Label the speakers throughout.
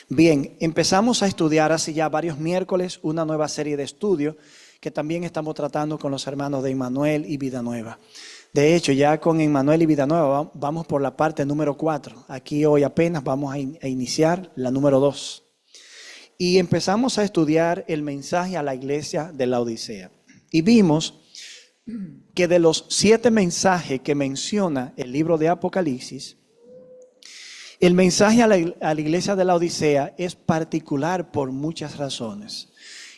Speaker 1: Bien, empezamos a estudiar hace ya varios miércoles una nueva serie de estudios que también estamos tratando con los hermanos de Emmanuel y Vida Nueva. De hecho, ya con Emmanuel y Vida Nueva vamos por la parte número 4. Aquí hoy apenas vamos a iniciar la número 2. Y empezamos a estudiar el mensaje a la iglesia de la Odisea. Y vimos que de los 7 mensajes que menciona el libro de Apocalipsis, el mensaje a la iglesia de la Odisea es particular por muchas razones.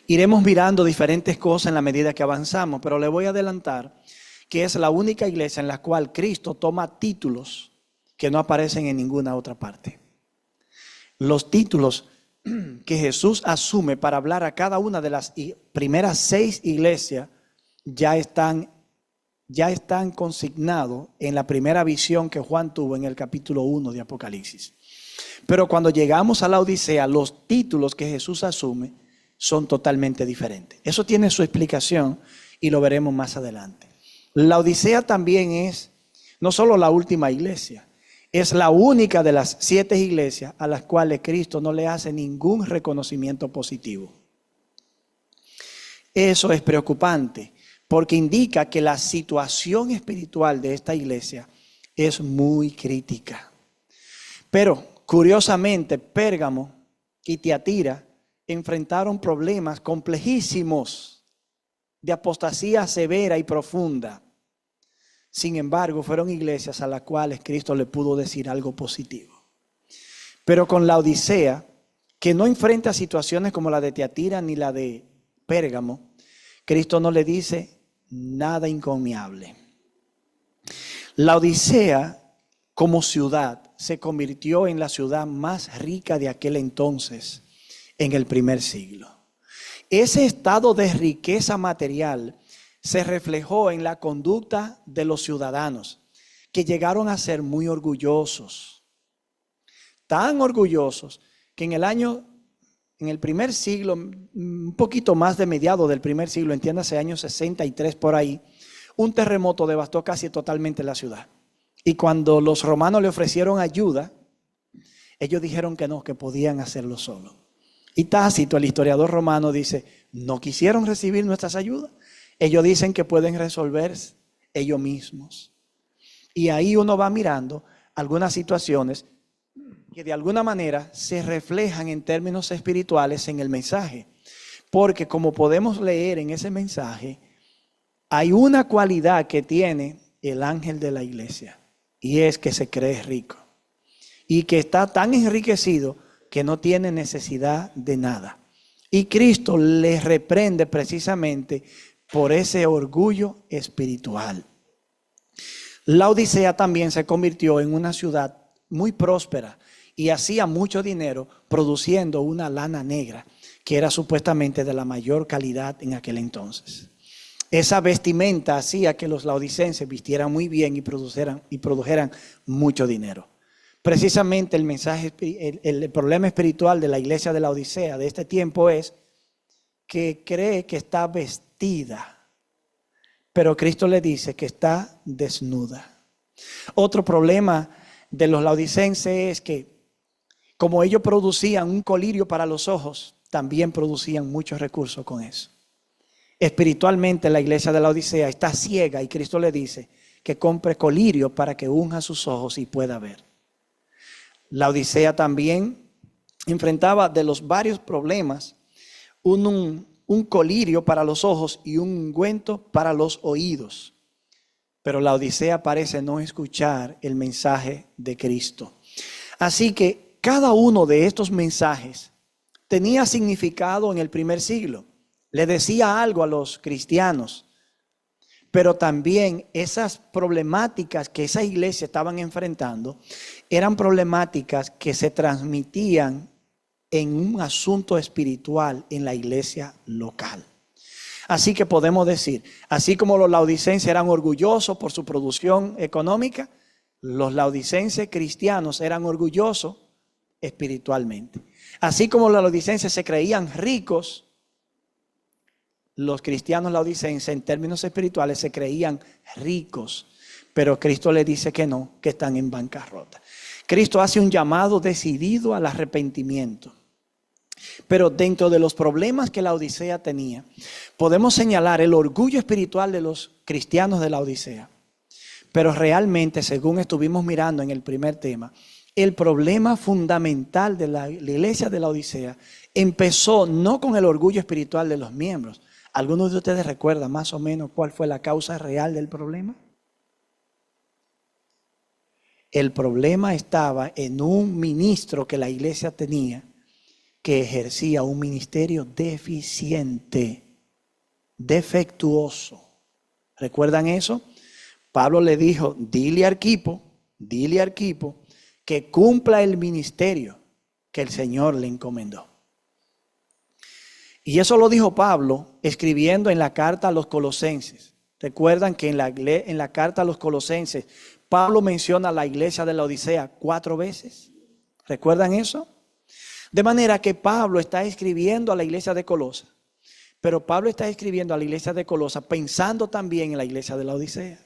Speaker 1: Iremos mirando diferentes cosas en la medida que avanzamos, pero le voy a adelantar que es la única iglesia en la cual Cristo toma títulos que no aparecen en ninguna otra parte. Los títulos que Jesús asume para hablar a cada una de las primeras 6 iglesias ya están consignados en la primera visión que Juan tuvo en el capítulo 1 de Apocalipsis. Pero cuando llegamos a la Odisea, los títulos que Jesús asume son totalmente diferentes. Eso tiene su explicación y lo veremos más adelante. La Odisea también es no solo la última iglesia, es la única de las 7 iglesias a las cuales Cristo no le hace ningún reconocimiento positivo. Eso es preocupante, porque indica que la situación espiritual de esta iglesia es muy crítica. Pero, curiosamente, Pérgamo y Tiatira enfrentaron problemas complejísimos de apostasía severa y profunda. Sin embargo, fueron iglesias a las cuales Cristo le pudo decir algo positivo. Pero con la Odisea, que no enfrenta situaciones como la de Tiatira ni la de Pérgamo, Cristo no le dice nada encomiable. La Odisea, como ciudad, se convirtió en la ciudad más rica de aquel entonces, en el primer siglo. Ese estado de riqueza material se reflejó en la conducta de los ciudadanos, que llegaron a ser muy orgullosos. Tan orgullosos que en el primer siglo, un poquito más de mediados del primer siglo, entiéndase años 63 por ahí, un terremoto devastó casi totalmente la ciudad. Y cuando los romanos le ofrecieron ayuda, ellos dijeron que no, que podían hacerlo solo. Y Tácito, el historiador romano, dice, no quisieron recibir nuestras ayudas. Ellos dicen que pueden resolver ellos mismos. Y ahí uno va mirando algunas situaciones que de alguna manera se reflejan en términos espirituales en el mensaje. Porque como podemos leer en ese mensaje, hay una cualidad que tiene el ángel de la iglesia. Y es que se cree rico. Y que está tan enriquecido que no tiene necesidad de nada. Y Cristo le reprende precisamente por ese orgullo espiritual. La Odisea también se convirtió en una ciudad muy próspera y hacía mucho dinero produciendo una lana negra que era supuestamente de la mayor calidad en aquel entonces. Esa vestimenta hacía que los laodicenses vistieran muy bien y produjeran mucho dinero. Precisamente el problema espiritual de la iglesia de la Odisea de este tiempo es que cree que está vestida, pero Cristo le dice que está desnuda. Otro problema de los laodicenses es que como ellos producían un colirio para los ojos, también producían muchos recursos con eso. Espiritualmente la iglesia de la Odisea está ciega y Cristo le dice que compre colirio para que unja sus ojos y pueda ver. La Odisea también enfrentaba de los varios problemas un colirio para los ojos y un ungüento para los oídos. Pero la Odisea parece no escuchar el mensaje de Cristo. Así que cada uno de estos mensajes tenía significado en el primer siglo. Le decía algo a los cristianos. Pero también esas problemáticas que esa iglesia estaban enfrentando eran problemáticas que se transmitían en un asunto espiritual en la iglesia local. Así que podemos decir, así como los laodicenses eran orgullosos por su producción económica, los laodicenses cristianos eran orgullosos espiritualmente. Así como los laodicenses se creían ricos, los cristianos laodicenses en términos espirituales se creían ricos, pero Cristo les dice que no, que están en bancarrota. Cristo hace un llamado decidido al arrepentimiento. Pero dentro de los problemas que la Odisea tenía, podemos señalar el orgullo espiritual de los cristianos de la Odisea. Pero realmente, según estuvimos mirando en el primer tema, el problema fundamental de la iglesia de la Odisea empezó no con el orgullo espiritual de los miembros. ¿Algunos de ustedes recuerdan más o menos cuál fue la causa real del problema? El problema estaba en un ministro que la iglesia tenía, que ejercía un ministerio deficiente, defectuoso. ¿Recuerdan eso? Pablo le dijo, dile a Arquipo que cumpla el ministerio que el Señor le encomendó. Y eso lo dijo Pablo escribiendo en la carta a los Colosenses. Recuerdan que en la carta a los Colosenses, Pablo menciona a la iglesia de la Odisea 4 veces. ¿Recuerdan eso? De manera que Pablo está escribiendo a la iglesia de Colosas, pero Pablo está escribiendo a la iglesia de Colosas pensando también en la iglesia de la Odisea.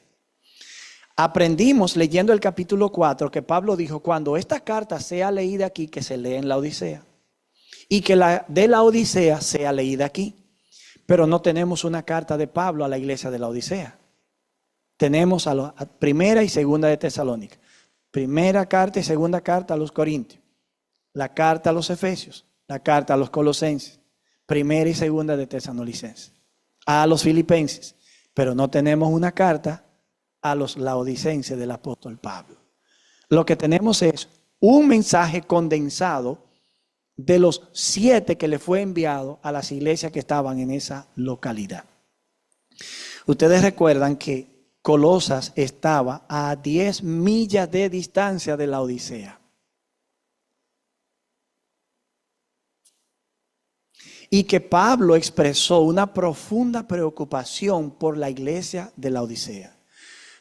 Speaker 1: Aprendimos leyendo el capítulo 4 que Pablo dijo, cuando esta carta sea leída aquí, que se lee en la Odisea, y que la de la Odisea sea leída aquí. Pero no tenemos una carta de Pablo a la iglesia de la Odisea. Tenemos a primera y segunda de Tesalónica, primera carta y segunda carta a los Corintios, la carta a los Efesios, la carta a los Colosenses, primera y segunda de Tesalonicenses, a los Filipenses, pero no tenemos una carta a los laodicenses del apóstol Pablo. Lo que tenemos es un mensaje condensado de los 7 que le fue enviado a las iglesias que estaban en esa localidad. Ustedes recuerdan que Colosas estaba a 10 millas de distancia de la Odisea. Y que Pablo expresó una profunda preocupación por la iglesia de la Odisea.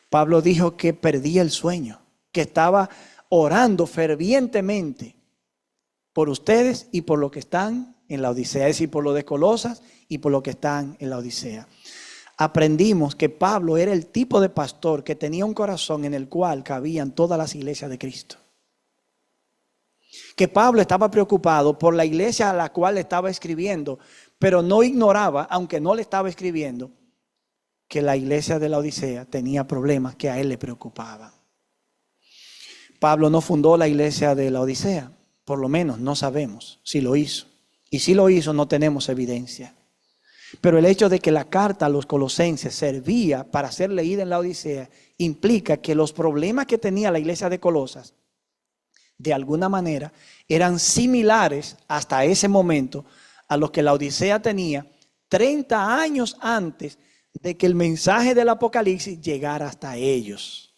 Speaker 1: Pablo dijo que perdía el sueño, que estaba orando fervientemente por ustedes y por lo que están en la Odisea, es decir, por lo de Colosas y por lo que están en la Odisea. Aprendimos que Pablo era el tipo de pastor que tenía un corazón en el cual cabían todas las iglesias de Cristo. Que Pablo estaba preocupado por la iglesia a la cual le estaba escribiendo, pero no ignoraba, aunque no le estaba escribiendo, que la iglesia de la Odisea tenía problemas que a él le preocupaban. Pablo no fundó la iglesia de la Odisea, por lo menos no sabemos si lo hizo. Y si lo hizo no tenemos evidencia. Pero el hecho de que la carta a los Colosenses servía para ser leída en la Odisea implica que los problemas que tenía la iglesia de Colosas de alguna manera eran similares hasta ese momento a los que la Odisea tenía 30 años antes de que el mensaje del Apocalipsis llegara hasta ellos.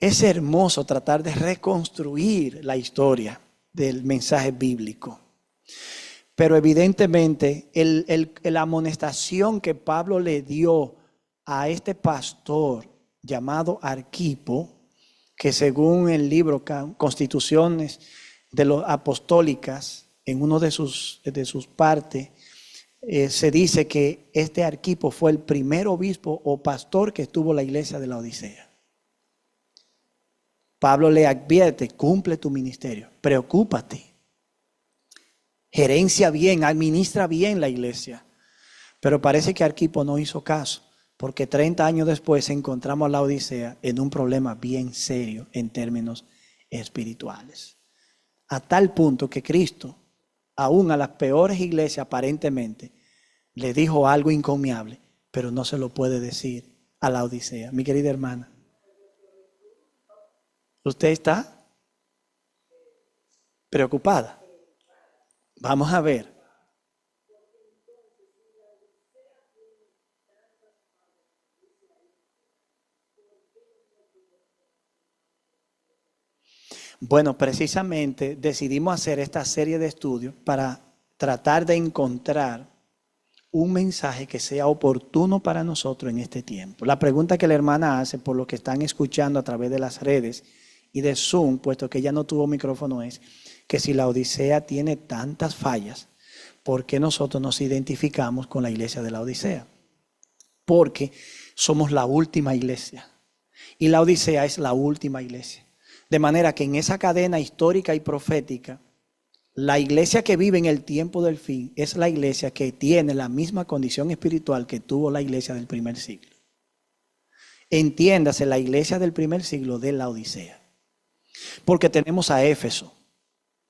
Speaker 1: Es hermoso tratar de reconstruir la historia del mensaje bíblico. Pero evidentemente la amonestación que Pablo le dio a este pastor llamado Arquipo, que según el libro Constituciones de los Apostólicas, en uno de sus partes, se dice que este Arquipo fue el primer obispo o pastor que estuvo en la iglesia de la Odisea. Pablo le advierte, cumple tu ministerio, preocúpate, gerencia bien, administra bien la iglesia. Pero parece que Arquipo no hizo caso, porque 30 años después encontramos a la Odisea en un problema bien serio en términos espirituales. A tal punto que Cristo, aún a las peores iglesias aparentemente, le dijo algo encomiable, pero no se lo puede decir a la Odisea. Mi querida hermana, ¿usted está preocupada? Vamos a ver. Bueno, precisamente decidimos hacer esta serie de estudios para tratar de encontrar un mensaje que sea oportuno para nosotros en este tiempo. La pregunta que la hermana hace por lo que están escuchando a través de las redes y de Zoom, puesto que ella no tuvo micrófono, es que si la Odisea tiene tantas fallas, ¿por qué nosotros nos identificamos con la iglesia de la Odisea? Porque somos la última iglesia y la Odisea es la última iglesia. De manera que en esa cadena histórica y profética La iglesia que vive en el tiempo del fin es la iglesia que tiene la misma condición espiritual que tuvo la iglesia del primer siglo. Entiéndase, la iglesia del primer siglo de la Odisea. Porque tenemos a Éfeso.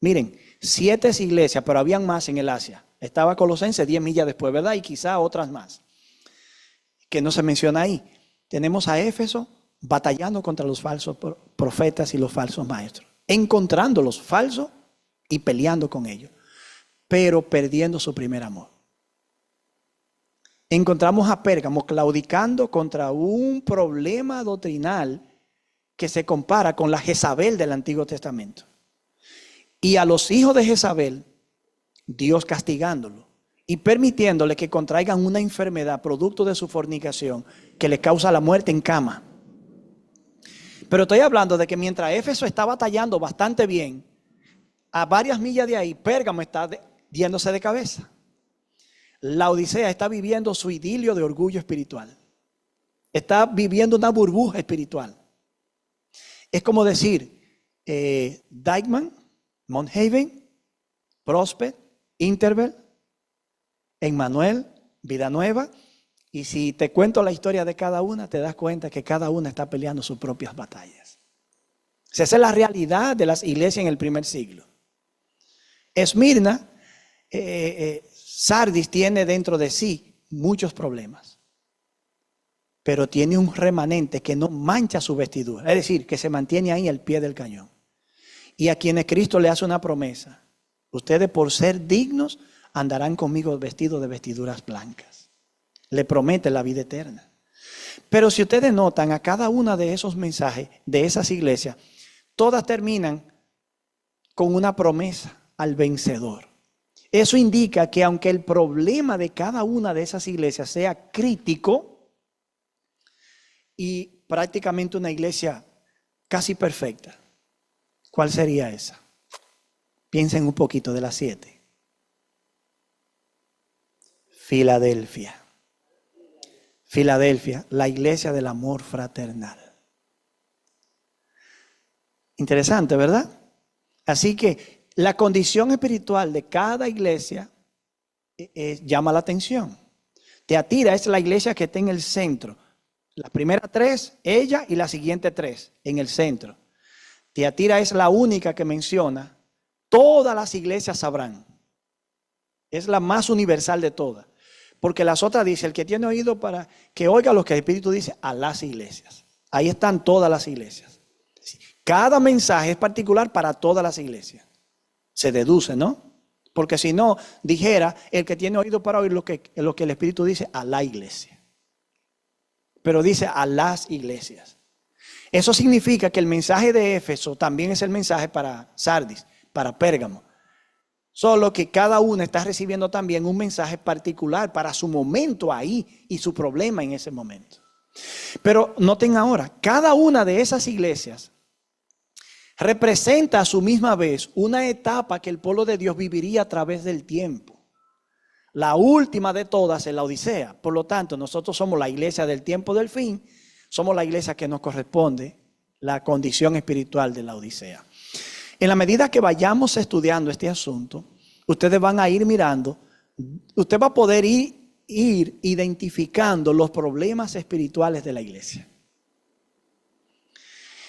Speaker 1: Miren, 7 iglesias, pero habían más en el Asia. Estaba Colosenses 10 millas después, ¿verdad? Y quizá otras más, que no se menciona ahí. Tenemos a Éfeso batallando contra los falsos profetas y los falsos maestros. Encontrando los falsos y peleando con ellos, pero perdiendo su primer amor. Encontramos a Pérgamo claudicando contra un problema doctrinal que se compara con la Jezabel del Antiguo Testamento. Y a los hijos de Jezabel, Dios castigándolo y permitiéndole que contraigan una enfermedad producto de su fornicación que le causa la muerte en cama. Pero estoy hablando de que mientras Éfeso está batallando bastante bien, a varias millas de ahí, Pérgamo está yéndose de cabeza. La Odisea está viviendo su idilio de orgullo espiritual. Está viviendo una burbuja espiritual. Es como decir, Dykeman, Mount Haven, Prosper, Interval, Emmanuel, Vida Nueva. Y si te cuento la historia de cada una, te das cuenta que cada una está peleando sus propias batallas. Esa es la realidad de las iglesias en el primer siglo. Esmirna, Sardis tiene dentro de sí muchos problemas, pero tiene un remanente que no mancha su vestidura, es decir, que se mantiene ahí al pie del cañón. Y a quienes Cristo le hace una promesa: ustedes por ser dignos andarán conmigo vestidos de vestiduras blancas. Le promete la vida eterna. Pero si ustedes notan, a cada una de esos mensajes de esas iglesias, todas terminan con una promesa al vencedor. Eso indica que aunque el problema de cada una de esas iglesias sea crítico y prácticamente una iglesia casi perfecta, ¿cuál sería esa? Piensen un poquito de las 7. Filadelfia. Filadelfia, la iglesia del amor fraternal. Interesante, ¿verdad? Así que la condición espiritual de cada iglesia llama la atención. Tiatira es la iglesia que está en el centro. Las primeras 3, ella, y las siguientes 3 en el centro. Tiatira es la única que menciona: todas las iglesias sabrán. Es la más universal de todas. Porque las otras dice: el que tiene oído para que oiga lo que el Espíritu dice a las iglesias. Ahí están todas las iglesias. Cada mensaje es particular para todas las iglesias. Se deduce, ¿no? Porque si no, dijera: el que tiene oído para oír lo que el Espíritu dice a la iglesia. Pero dice a las iglesias. Eso significa que el mensaje de Éfeso también es el mensaje para Sardis, para Pérgamo. Solo que cada una está recibiendo también un mensaje particular para su momento ahí y su problema en ese momento. Pero noten ahora, cada una de esas iglesias representa a su misma vez una etapa que el pueblo de Dios viviría a través del tiempo. La última de todas es la Odisea. Por lo tanto, nosotros somos la iglesia del tiempo del fin. Somos la iglesia que nos corresponde la condición espiritual de la Odisea. En la medida que vayamos estudiando este asunto, ustedes van a ir mirando, usted va a poder ir identificando los problemas espirituales de la iglesia.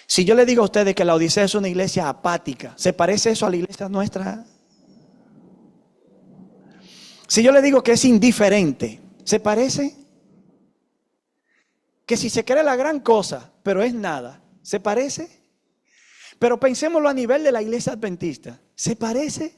Speaker 1: Si yo le digo a ustedes que la Odisea es una iglesia apática, ¿se parece eso a la iglesia nuestra? Si yo le digo que es indiferente, ¿se parece? Que si se cree la gran cosa, pero es nada, ¿se parece? Pero pensémoslo a nivel de la iglesia adventista, ¿se parece?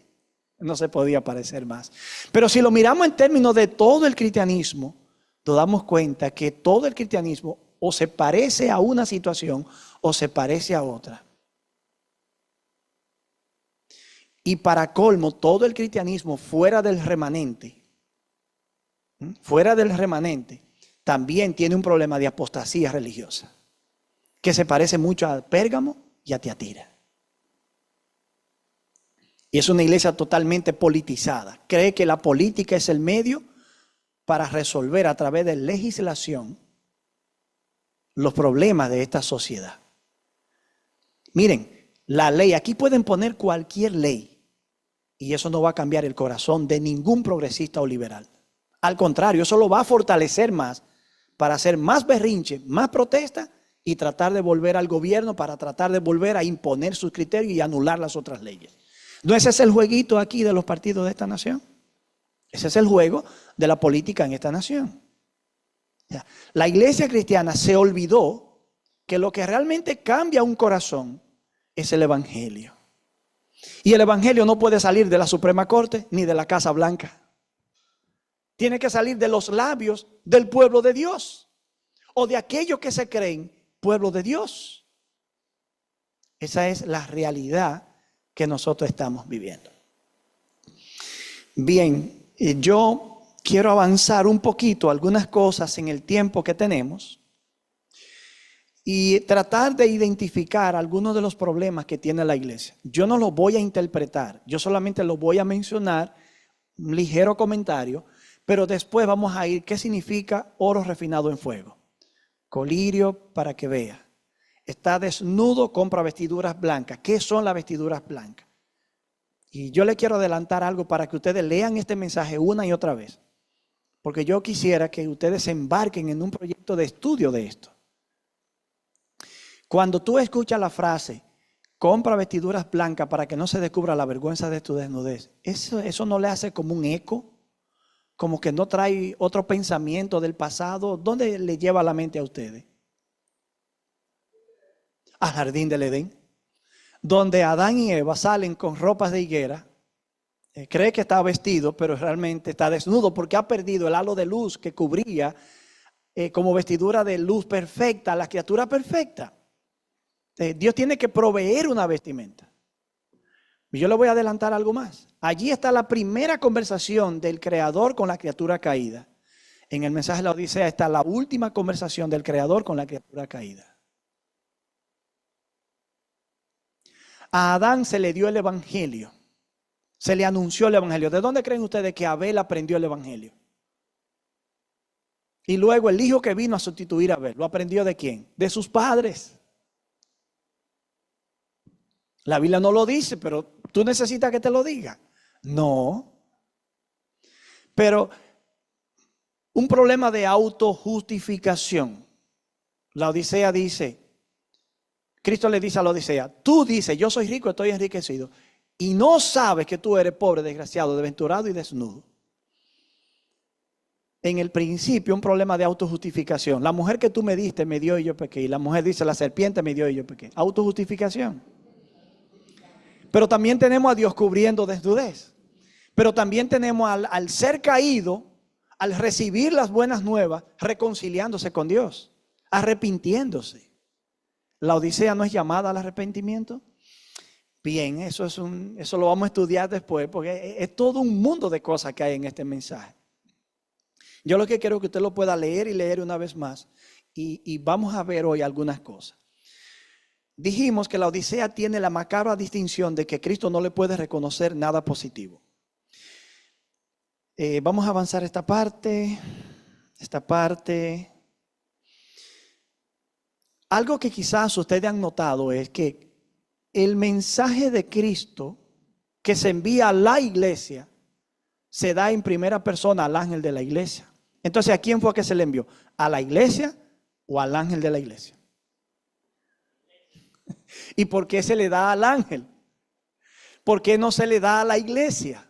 Speaker 1: No se podía parecer más. Pero si lo miramos en términos de todo el cristianismo, nos damos cuenta que todo el cristianismo o se parece a una situación o se parece a otra. Y para colmo, todo el cristianismo fuera del remanente, también tiene un problema de apostasía religiosa, que se parece mucho a Pérgamo y a Tiatira. Y es una iglesia totalmente politizada. Cree que la política es el medio para resolver a través de legislación los problemas de esta sociedad. Miren, la ley, aquí pueden poner cualquier ley. Y eso no va a cambiar el corazón de ningún progresista o liberal. Al contrario, eso lo va a fortalecer más para hacer más berrinche, más protesta y tratar de volver al gobierno para tratar de volver a imponer sus criterios y anular las otras leyes. ¿No ese es el jueguito aquí de los partidos de esta nación? Ese es el juego de la política en esta nación. La iglesia cristiana se olvidó que lo que realmente cambia un corazón es el evangelio. Y el evangelio no puede salir de la Suprema Corte ni de la Casa Blanca. Tiene que salir de los labios del pueblo de Dios o de aquellos que se creen pueblo de Dios. Esa es la realidad que nosotros estamos viviendo. Bien, yo quiero avanzar un poquito algunas cosas en el tiempo que tenemos y tratar de identificar algunos de los problemas que tiene la iglesia. Yo no los voy a interpretar, yo solamente los voy a mencionar, un ligero comentario, pero después vamos a ir qué significa oro refinado en fuego. Colirio para que vea. Está desnudo, compra vestiduras blancas. ¿Qué son las vestiduras blancas? Y yo le quiero adelantar algo para que ustedes lean este mensaje una y otra vez. Porque yo quisiera que ustedes se embarquen en un proyecto de estudio de esto. Cuando tú escuchas la frase, compra vestiduras blancas para que no se descubra la vergüenza de tu desnudez, eso no le hace como un eco, como que no trae otro pensamiento del pasado. ¿Dónde le lleva la mente a ustedes? Al jardín del Edén, donde Adán y Eva salen con ropas de higuera. Cree que está vestido, pero realmente está desnudo porque ha perdido el halo de luz que cubría como vestidura de luz perfecta a la criatura perfecta. Dios tiene que proveer una vestimenta. Y yo le voy a adelantar algo más. Allí está la primera conversación del Creador con la criatura caída. En el mensaje de la Odisea está la última conversación del Creador con la criatura caída. A Adán se le dio el evangelio. Se le anunció el evangelio. ¿De dónde creen ustedes que Abel aprendió el evangelio? Y luego el hijo que vino a sustituir a Abel, ¿lo aprendió de quién? De sus padres. La Biblia no lo dice, pero tú necesitas que te lo diga. No. Pero un problema de autojustificación. La Odisea dice, Cristo le dice a la Odisea, tú dices, yo soy rico, estoy enriquecido, y no sabes que tú eres pobre, desgraciado, desventurado y desnudo. En el principio, un problema de autojustificación. La mujer que tú me diste me dio y yo pequé. Y la mujer dice, la serpiente me dio y yo pequé. Autojustificación. Pero también tenemos a Dios cubriendo desnudez. Pero también tenemos al ser caído, al recibir las buenas nuevas, reconciliándose con Dios, arrepintiéndose. ¿La Odisea no es llamada al arrepentimiento? Bien, eso lo vamos a estudiar después, porque es todo un mundo de cosas que hay en este mensaje. Yo lo que quiero es que usted lo pueda leer y leer una vez más, y vamos a ver hoy algunas cosas. Dijimos que la Odisea tiene la macabra distinción de que Cristo no le puede reconocer nada positivo. Vamos a avanzar esta parte. Algo que quizás ustedes han notado es que el mensaje de Cristo que se envía a la iglesia se da en primera persona al ángel de la iglesia. Entonces, ¿a quién fue que se le envió? ¿A la iglesia o al ángel de la iglesia? ¿Y por qué se le da al ángel? ¿Por qué no se le da a la iglesia?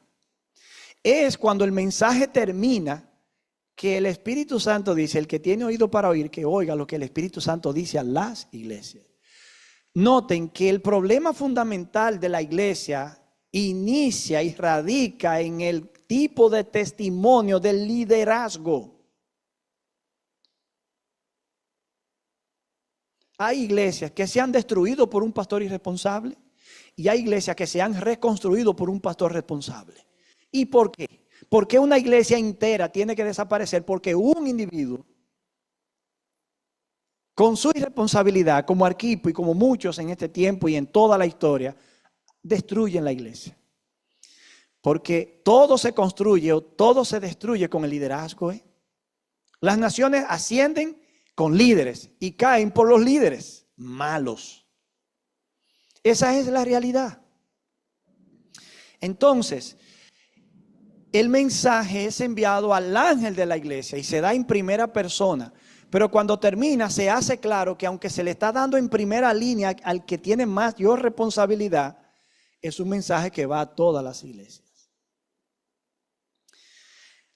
Speaker 1: Es cuando el mensaje termina que el Espíritu Santo dice, el que tiene oído para oír, que oiga lo que el Espíritu Santo dice a las iglesias. Noten que el problema fundamental de la iglesia inicia y radica en el tipo de testimonio del liderazgo. Hay iglesias que se han destruido por un pastor irresponsable y hay iglesias que se han reconstruido por un pastor responsable. ¿Y por qué? ¿Por qué una iglesia entera tiene que desaparecer? Porque un individuo, con su irresponsabilidad, como Arquipo y como muchos en este tiempo y en toda la historia, destruyen la iglesia. Porque todo se construye o todo se destruye con el liderazgo. Las naciones ascienden con líderes y caen por los líderes malos. Esa es la realidad. Entonces, el mensaje es enviado al ángel de la iglesia y se da en primera persona. Pero cuando termina, se hace claro que aunque se le está dando en primera línea al que tiene mayor responsabilidad, es un mensaje que va a todas las iglesias.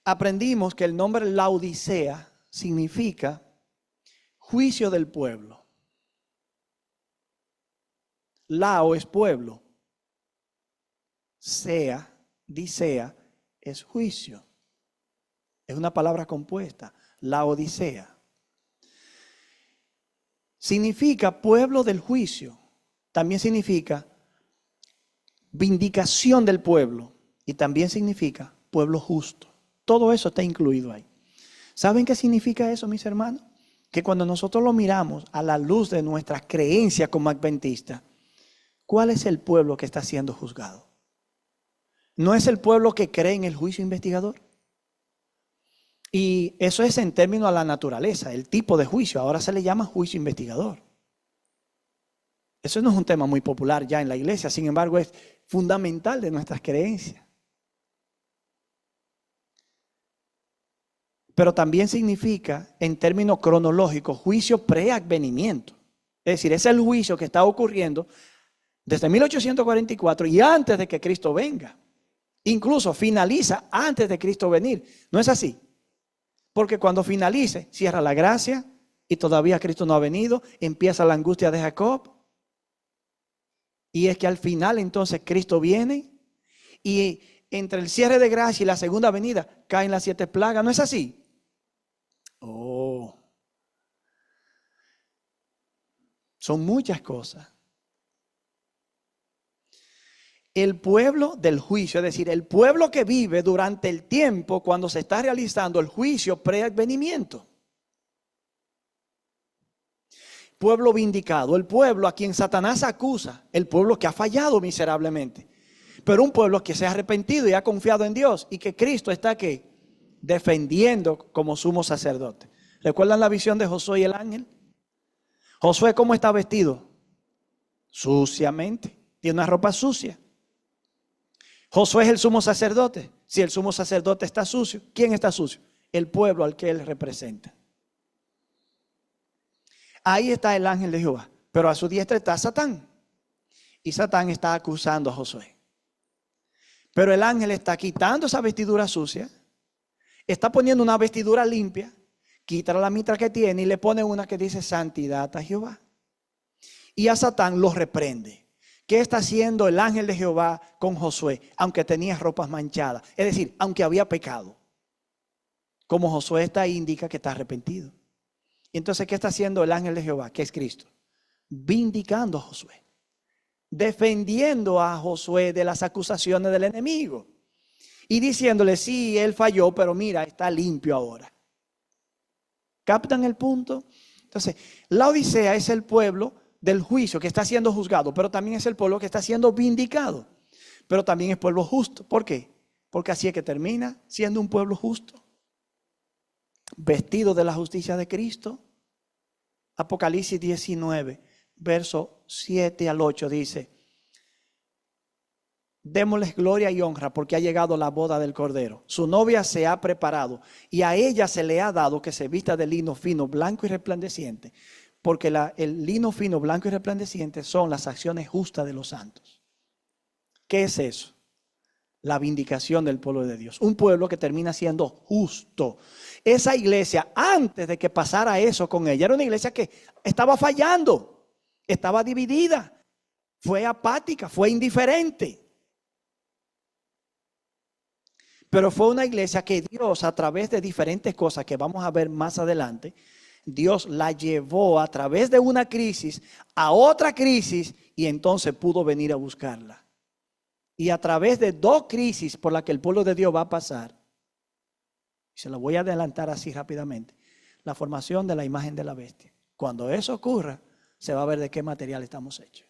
Speaker 1: Aprendimos que el nombre Laodicea significa juicio del pueblo. Lao es pueblo. Sea, dicea, es juicio. Es una palabra compuesta. Laodicea. Significa pueblo del juicio. También significa vindicación del pueblo. Y también significa pueblo justo. Todo eso está incluido ahí. ¿Saben qué significa eso, mis hermanos? Que cuando nosotros lo miramos a la luz de nuestras creencias como adventistas, ¿cuál es el pueblo que está siendo juzgado? ¿No es el pueblo que cree en el juicio investigador? Y eso es en términos a la naturaleza, el tipo de juicio. Ahora se le llama juicio investigador. Eso no es un tema muy popular ya en la iglesia, sin embargo es fundamental de nuestras creencias. Pero también significa, en términos cronológicos, juicio preadvenimiento. Es decir, es el juicio que está ocurriendo desde 1844 y antes de que Cristo venga. Incluso finaliza antes de Cristo venir. ¿No es así? Porque cuando finalice, cierra la gracia y todavía Cristo no ha venido, empieza la angustia de Jacob. Y es que al final entonces Cristo viene y entre el cierre de gracia y la segunda venida caen las 7 plagas. ¿No es así? Oh. Son muchas cosas. El pueblo del juicio, es decir, el pueblo que vive durante el tiempo cuando se está realizando el juicio preadvenimiento. Pueblo vindicado, el pueblo a quien Satanás acusa, el pueblo que ha fallado miserablemente. Pero un pueblo que se ha arrepentido y ha confiado en Dios y que Cristo está aquí defendiendo como sumo sacerdote. ¿Recuerdan la visión de Josué y el ángel? Josué, ¿cómo está vestido? Suciamente, tiene una ropa sucia. Josué es el sumo sacerdote. Si el sumo sacerdote está sucio, ¿quién está sucio? El pueblo al que él representa. Ahí está el ángel de Jehová, pero a su diestra está Satán. Y Satán está acusando a Josué. Pero el ángel está quitando esa vestidura sucia, está poniendo una vestidura limpia, quita la mitra que tiene y le pone una que dice santidad a Jehová. Y a Satán lo reprende. ¿Qué está haciendo el ángel de Jehová con Josué? Aunque tenía ropas manchadas. Es decir, aunque había pecado. Como Josué está ahí, indica que está arrepentido. Y entonces, ¿qué está haciendo el ángel de Jehová? Que es Cristo. Vindicando a Josué. Defendiendo a Josué de las acusaciones del enemigo. Y diciéndole, sí, él falló, pero mira, está limpio ahora. ¿Captan el punto? Entonces, la Odisea es el pueblo del juicio que está siendo juzgado, pero también es el pueblo que está siendo vindicado, pero también es pueblo justo. ¿Por qué? Porque así es que termina siendo un pueblo justo, vestido de la justicia de Cristo. Apocalipsis 19, verso 7 al 8 dice: démosles gloria y honra porque ha llegado la boda del Cordero. Su novia se ha preparado y a ella se le ha dado que se vista de lino fino, blanco y resplandeciente. Porque el lino fino, blanco y resplandeciente son las acciones justas de los santos. ¿Qué es eso? La vindicación del pueblo de Dios. Un pueblo que termina siendo justo. Esa iglesia, antes de que pasara eso con ella, era una iglesia que estaba fallando, estaba dividida, fue apática, fue indiferente. Pero fue una iglesia que Dios, a través de diferentes cosas que vamos a ver más adelante, Dios la llevó a través de una crisis a otra crisis y entonces pudo venir a buscarla. Y a través de 2 crisis por las que el pueblo de Dios va a pasar, se lo voy a adelantar así rápidamente, la formación de la imagen de la bestia. Cuando eso ocurra, se va a ver de qué material estamos hechos.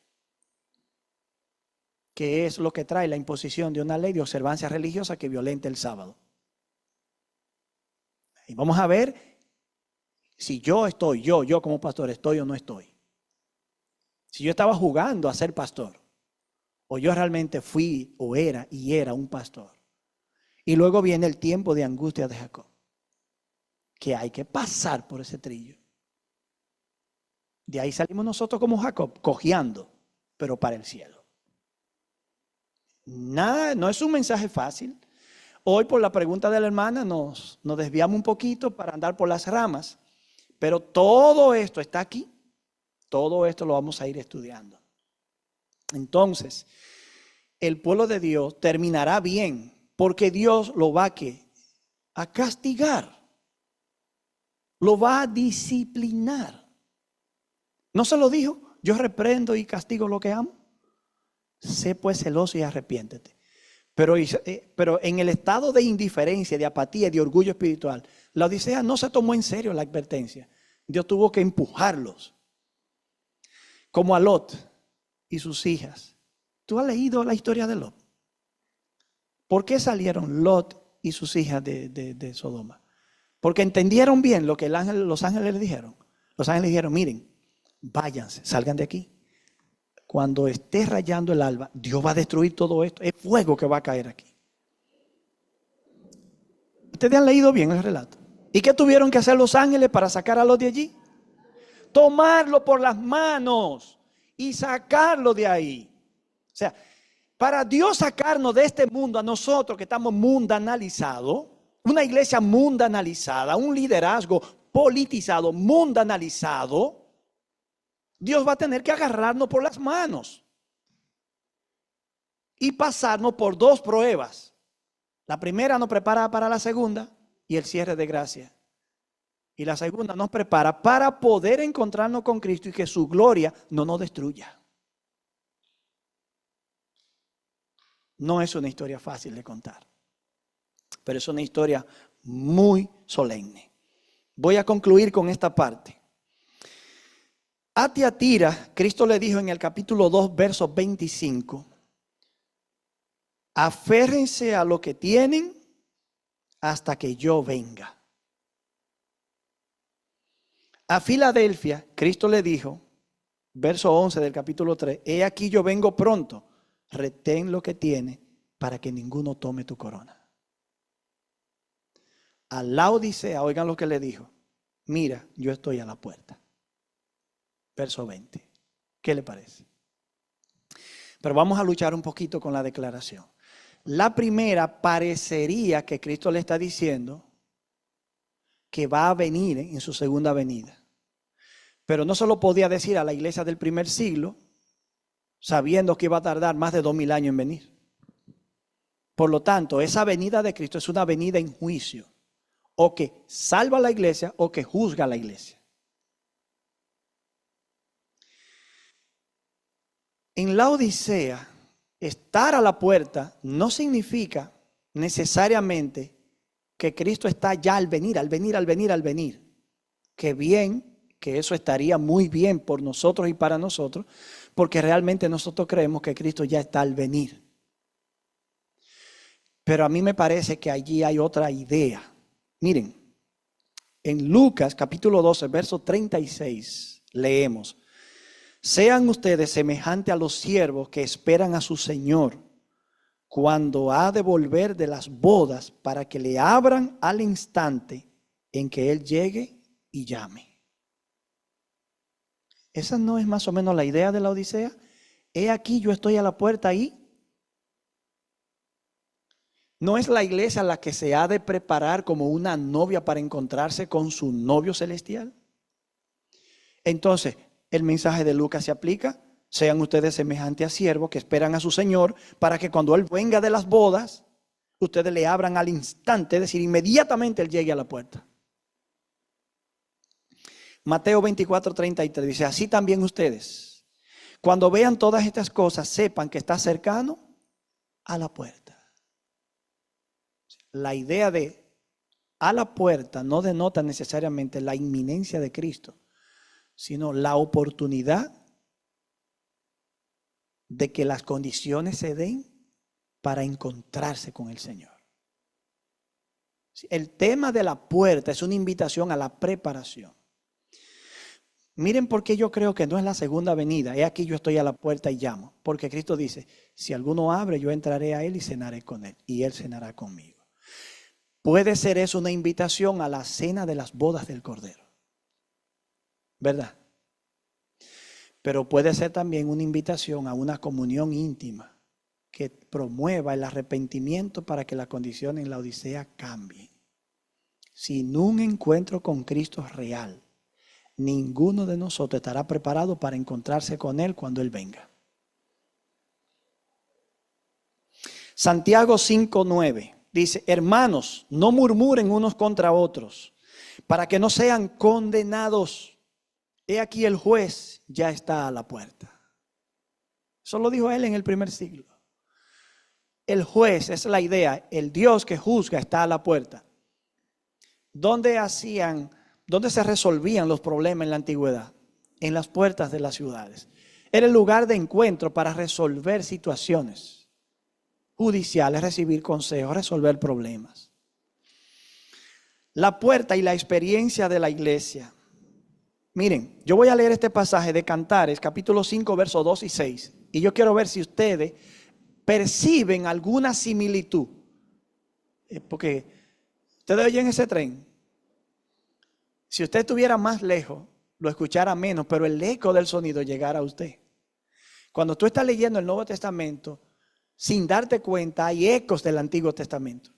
Speaker 1: Que es lo que trae la imposición de una ley de observancia religiosa que violenta el sábado. Y vamos a ver si yo como pastor estoy o no estoy. Si yo estaba jugando a ser pastor o yo realmente fui o era y era un pastor. Y luego viene el tiempo de angustia de Jacob, que hay que pasar por ese trillo. De ahí salimos nosotros como Jacob, cojeando, pero para el cielo. Nada, no es un mensaje fácil. Hoy por la pregunta de la hermana nos desviamos un poquito para andar por las ramas, pero todo esto está aquí. Todo esto lo vamos a ir estudiando. Entonces, el pueblo de Dios terminará bien, porque Dios lo va a castigar, lo va a disciplinar. ¿No se lo dijo? Yo reprendo y castigo lo que amo. Sé pues celoso y arrepiéntete. Pero en el estado de indiferencia, de apatía, de orgullo espiritual, la Odisea no se tomó en serio la advertencia. Dios tuvo que empujarlos. Como a Lot y sus hijas. ¿Tú has leído la historia de Lot? ¿Por qué salieron Lot y sus hijas de Sodoma? Porque entendieron bien lo que los ángeles les dijeron. Los ángeles dijeron, miren, váyanse, salgan de aquí. Cuando esté rayando el alba, Dios va a destruir todo esto. Es fuego que va a caer aquí. Ustedes han leído bien el relato. ¿Y qué tuvieron que hacer los ángeles para sacar a Lot de allí? Tomarlo por las manos y sacarlo de ahí. O sea, para Dios sacarnos de este mundo, a nosotros que estamos mundanalizados, una iglesia mundanalizada, un liderazgo politizado, mundanalizado, Dios va a tener que agarrarnos por las manos y pasarnos por dos pruebas. La primera nos prepara para la segunda y el cierre de gracia. Y la segunda nos prepara para poder encontrarnos con Cristo y que su gloria no nos destruya. No es una historia fácil de contar, pero es una historia muy solemne. Voy a concluir con esta parte. A Tiatira, Cristo le dijo en el capítulo 2, verso 25, aférrense a lo que tienen hasta que yo venga. A Filadelfia, Cristo le dijo, verso 11 del capítulo 3, he aquí yo vengo pronto, retén lo que tiene para que ninguno tome tu corona. A Laodicea, oigan lo que le dijo, mira, yo estoy a la puerta. Verso 20. ¿Qué le parece? Pero vamos a luchar un poquito con la declaración. La primera parecería que Cristo le está diciendo que va a venir en su segunda venida. Pero no se lo podía decir a la iglesia del primer siglo, sabiendo que iba a tardar más de 2000 años en venir. Por lo tanto, esa venida de Cristo es una venida en juicio, o que salva a la iglesia o que juzga a la iglesia. En la Odisea, estar a la puerta no significa necesariamente que Cristo está ya al venir. Que bien, que eso estaría muy bien por nosotros y para nosotros, porque realmente nosotros creemos que Cristo ya está al venir. Pero a mí me parece que allí hay otra idea. Miren, en Lucas capítulo 12, verso 36, leemos. Sean ustedes semejantes a los siervos que esperan a su Señor cuando ha de volver de las bodas para que le abran al instante en que Él llegue y llame. ¿Esa no es más o menos la idea de la Odisea? He aquí yo estoy a la puerta y ¿no es la iglesia la que se ha de preparar como una novia para encontrarse con su novio celestial? Entonces, el mensaje de Lucas se aplica. Sean ustedes semejantes a siervos que esperan a su Señor para que cuando Él venga de las bodas, ustedes le abran al instante, es decir, inmediatamente Él llegue a la puerta. Mateo 24:33 dice, así también ustedes, cuando vean todas estas cosas, sepan que está cercano a la puerta. La idea de a la puerta no denota necesariamente la inminencia de Cristo, sino la oportunidad de que las condiciones se den para encontrarse con el Señor. El tema de la puerta es una invitación a la preparación. Miren por qué yo creo que no es la segunda venida. He aquí yo estoy a la puerta y llamo. Porque Cristo dice, si alguno abre, yo entraré a él y cenaré con él. Y él cenará conmigo. Puede ser eso una invitación a la cena de las bodas del Cordero. ¿Verdad? Pero puede ser también una invitación a una comunión íntima que promueva el arrepentimiento para que las condiciones en la Odisea cambien. Sin un encuentro con Cristo real, ninguno de nosotros estará preparado para encontrarse con Él cuando Él venga. Santiago 5:9 dice, hermanos, no murmuren unos contra otros, para que no sean condenados. He aquí el juez ya está a la puerta. Eso lo dijo él en el primer siglo. El juez es la idea, el Dios que juzga está a la puerta. ¿Dónde se resolvían los problemas en la antigüedad? En las puertas de las ciudades. Era el lugar de encuentro para resolver situaciones judiciales, recibir consejos, resolver problemas. La puerta y la experiencia de la iglesia. Miren, yo voy a leer este pasaje de Cantares, capítulo 5, versos 2 y 6. Y yo quiero ver si ustedes perciben alguna similitud. Porque ustedes oyen ese tren. Si usted estuviera más lejos, lo escuchara menos, pero el eco del sonido llegara a usted. Cuando tú estás leyendo el Nuevo Testamento, sin darte cuenta, hay ecos del Antiguo Testamento.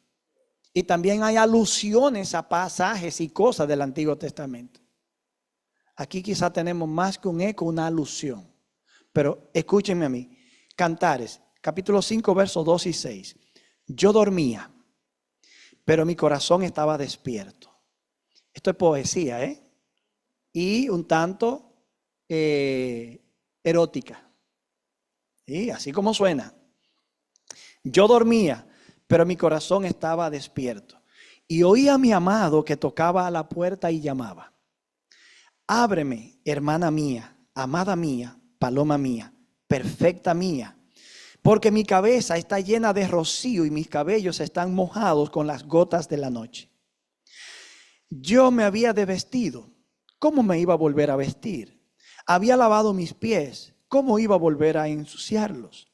Speaker 1: Y también hay alusiones a pasajes y cosas del Antiguo Testamento. Aquí quizá tenemos más que un eco, una alusión. Pero escúchenme a mí. Cantares, capítulo 5, versos 2 y 6. Yo dormía, pero mi corazón estaba despierto. Esto es poesía, y un tanto erótica. ¿Sí? Así como suena. Yo dormía, pero mi corazón estaba despierto. Y oí a mi amado que tocaba a la puerta y llamaba. Ábreme, hermana mía, amada mía, paloma mía, perfecta mía. Porque mi cabeza está llena de rocío y mis cabellos están mojados con las gotas de la noche. Yo me había de vestido, ¿cómo me iba a volver a vestir? Había lavado mis pies, ¿cómo iba a volver a ensuciarlos?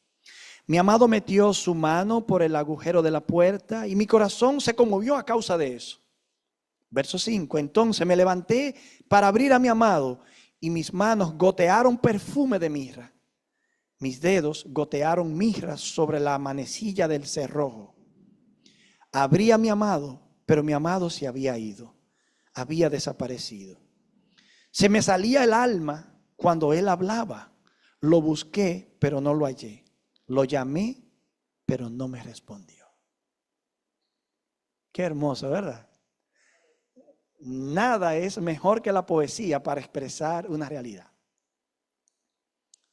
Speaker 1: Mi amado metió su mano por el agujero de la puerta y mi corazón se conmovió a causa de eso. Verso 5, entonces me levanté para abrir a mi amado y mis manos gotearon perfume de mirra. Mis dedos gotearon mirra sobre la manecilla del cerrojo. Abrí a mi amado, pero mi amado se había ido. Había desaparecido. Se me salía el alma cuando él hablaba. Lo busqué, pero no lo hallé. Lo llamé, pero no me respondió. Qué hermoso, ¿verdad? Nada es mejor que la poesía para expresar una realidad.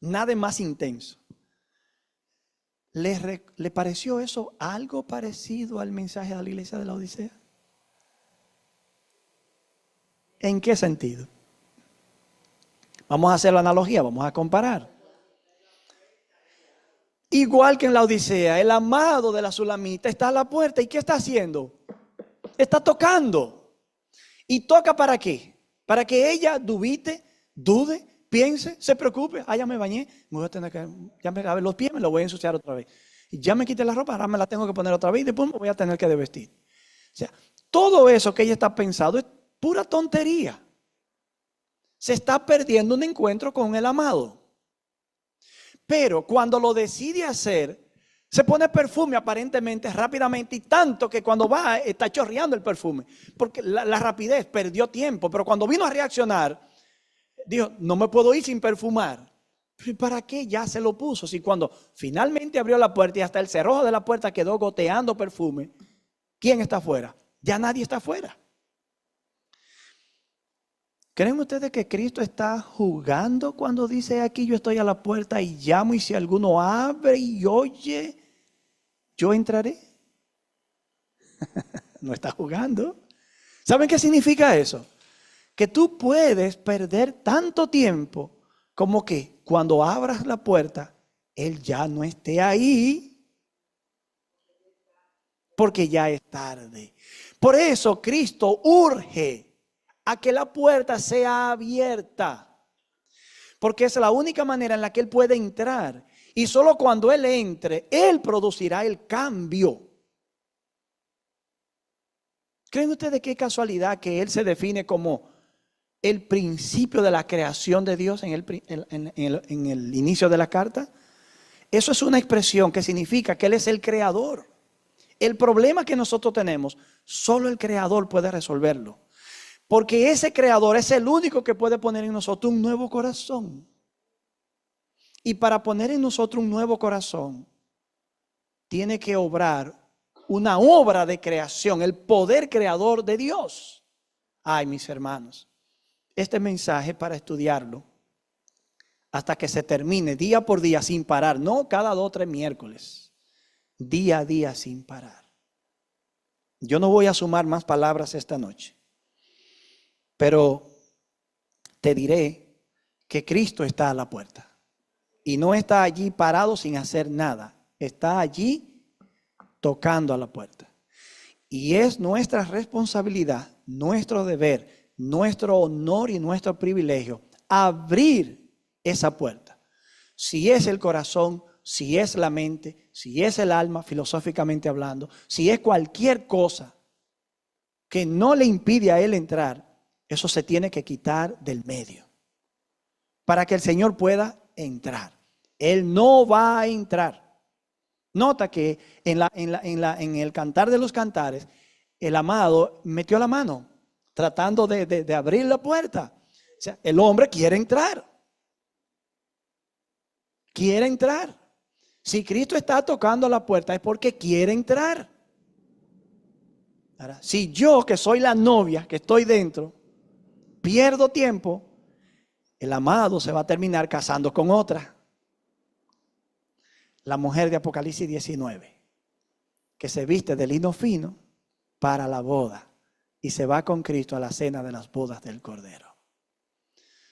Speaker 1: Nada es más intenso. ¿Le pareció eso algo parecido al mensaje de la iglesia de la Odisea? ¿En qué sentido? Vamos a hacer la analogía, vamos a comparar. Igual que en la Odisea, el amado de la Sulamita está a la puerta. ¿Y qué está haciendo? Está tocando. ¿Y toca para qué? Para que ella dubite, dude, piense, se preocupe. Ya me bañé, me voy a tener que, a ver, los pies me los voy a ensuciar otra vez. Y ya me quité la ropa, ahora me la tengo que poner otra vez y después me voy a tener que desvestir. O sea, todo eso que ella está pensando es pura tontería. Se está perdiendo un encuentro con el amado. Pero cuando lo decide hacer, se pone perfume aparentemente rápidamente y tanto que cuando va está chorreando el perfume. Porque la rapidez perdió tiempo. Pero cuando vino a reaccionar, dijo, no me puedo ir sin perfumar. ¿Pero para qué ya se lo puso? Si cuando finalmente abrió la puerta y hasta el cerrojo de la puerta quedó goteando perfume, ¿quién está afuera? Ya nadie está afuera. ¿Creen ustedes que Cristo está jugando cuando dice aquí yo estoy a la puerta y llamo y si alguno abre y oye, yo entraré? No está jugando. ¿Saben qué significa eso? Que tú puedes perder tanto tiempo como que cuando abras la puerta, Él ya no esté ahí porque ya es tarde. Por eso Cristo urge a que la puerta sea abierta. porque es la única manera en la que Él puede entrar. Y solo cuando Él entre, Él producirá el cambio. ¿Creen ustedes qué casualidad que Él se define como el principio de la creación de Dios en el inicio de la carta? Eso es una expresión que significa que Él es el creador. El problema que nosotros tenemos, solo el creador puede resolverlo. Porque ese creador es el único que puede poner en nosotros un nuevo corazón. Y para poner en nosotros un nuevo corazón, tiene que obrar una obra de creación, el poder creador de Dios. Ay, mis hermanos, este mensaje para estudiarlo hasta que se termine día por día sin parar, no cada 2 o 3 miércoles, día a día sin parar. Yo no voy a sumar más palabras esta noche, pero te diré que Cristo está a la puerta y no está allí parado sin hacer nada, está allí tocando a la puerta. Y es nuestra responsabilidad, nuestro deber, nuestro honor y nuestro privilegio abrir esa puerta. Si es el corazón, si es la mente, si es el alma, filosóficamente hablando, si es cualquier cosa que no le impide a Él entrar, eso se tiene que quitar del medio para que el Señor pueda entrar. Él no va a entrar. Nota que en el Cantar de los Cantares, el amado metió la mano tratando de abrir la puerta. O sea, el hombre quiere entrar. Quiere entrar. Si Cristo está tocando la puerta es porque quiere entrar. Ahora, si yo, que soy la novia, que estoy dentro, pierdo tiempo, el amado se va a terminar casando con otra. La mujer de Apocalipsis 19, que se viste de lino fino para la boda y se va con Cristo a la cena de las bodas del Cordero.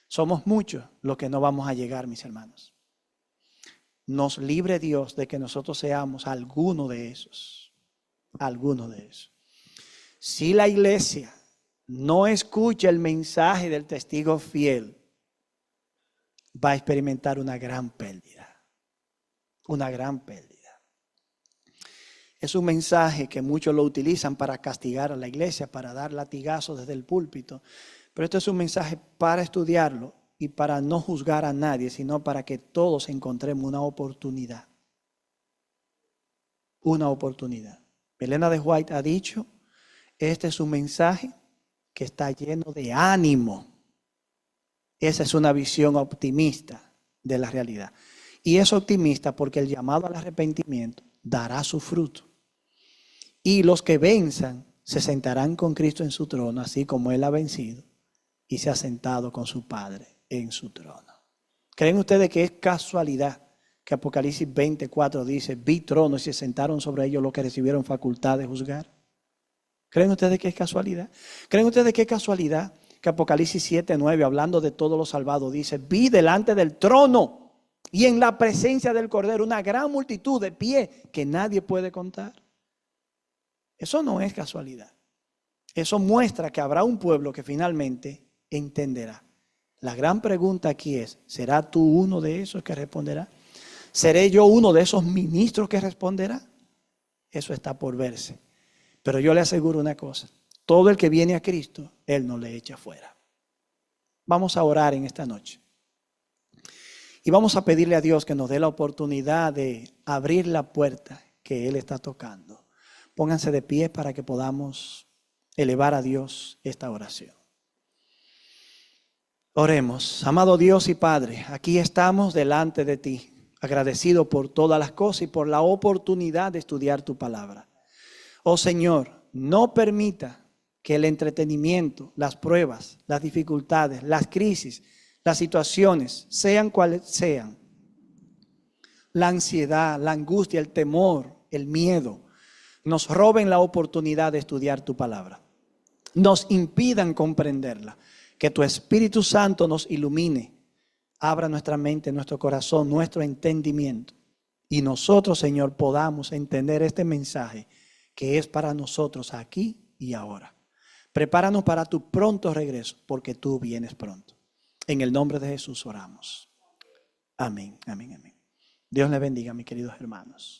Speaker 1: Somos muchos los que no vamos a llegar, mis hermanos. Nos libre Dios de que nosotros seamos alguno de esos. Alguno de esos. Si la iglesia no escucha el mensaje del testigo fiel, va a experimentar una gran pérdida. Una gran pérdida. Es un mensaje que muchos lo utilizan para castigar a la iglesia, para dar latigazos desde el púlpito. Pero esto es un mensaje para estudiarlo y para no juzgar a nadie, sino para que todos encontremos una oportunidad. Una oportunidad. Elena de White ha dicho, este es un mensaje que está lleno de ánimo. Esa es una visión optimista de la realidad. Y es optimista porque el llamado al arrepentimiento dará su fruto. Y los que venzan se sentarán con Cristo en su trono, así como Él ha vencido y se ha sentado con su Padre en su trono. ¿Creen ustedes que es casualidad que Apocalipsis 24 dice, vi tronos y se sentaron sobre ellos los que recibieron facultad de juzgar? ¿Creen ustedes que es casualidad? ¿Creen ustedes que es casualidad que Apocalipsis 7:9, hablando de todos los salvados, dice, vi delante del trono y en la presencia del Cordero una gran multitud de pie que nadie puede contar? Eso no es casualidad. Eso muestra que habrá un pueblo que finalmente entenderá. La gran pregunta aquí es, ¿será tú uno de esos que responderá? ¿Seré yo uno de esos ministros que responderá? Eso está por verse. Pero yo le aseguro una cosa, todo el que viene a Cristo, Él no le echa fuera. Vamos a orar en esta noche. Y vamos a pedirle a Dios que nos dé la oportunidad de abrir la puerta que Él está tocando. Pónganse de pie para que podamos elevar a Dios esta oración. Oremos. Amado Dios y Padre, aquí estamos delante de ti, agradecido por todas las cosas y por la oportunidad de estudiar tu palabra. Oh Señor, no permita que el entretenimiento, las pruebas, las dificultades, las crisis, las situaciones, sean cuales sean, la ansiedad, la angustia, el temor, el miedo, nos roben la oportunidad de estudiar tu palabra, nos impidan comprenderla. Que tu Espíritu Santo nos ilumine, abra nuestra mente, nuestro corazón, nuestro entendimiento, y nosotros, Señor, podamos entender este mensaje que es para nosotros aquí y ahora. Prepáranos para tu pronto regreso, porque tú vienes pronto. En el nombre de Jesús oramos. Amén, amén, amén. Dios les bendiga, mis queridos hermanos.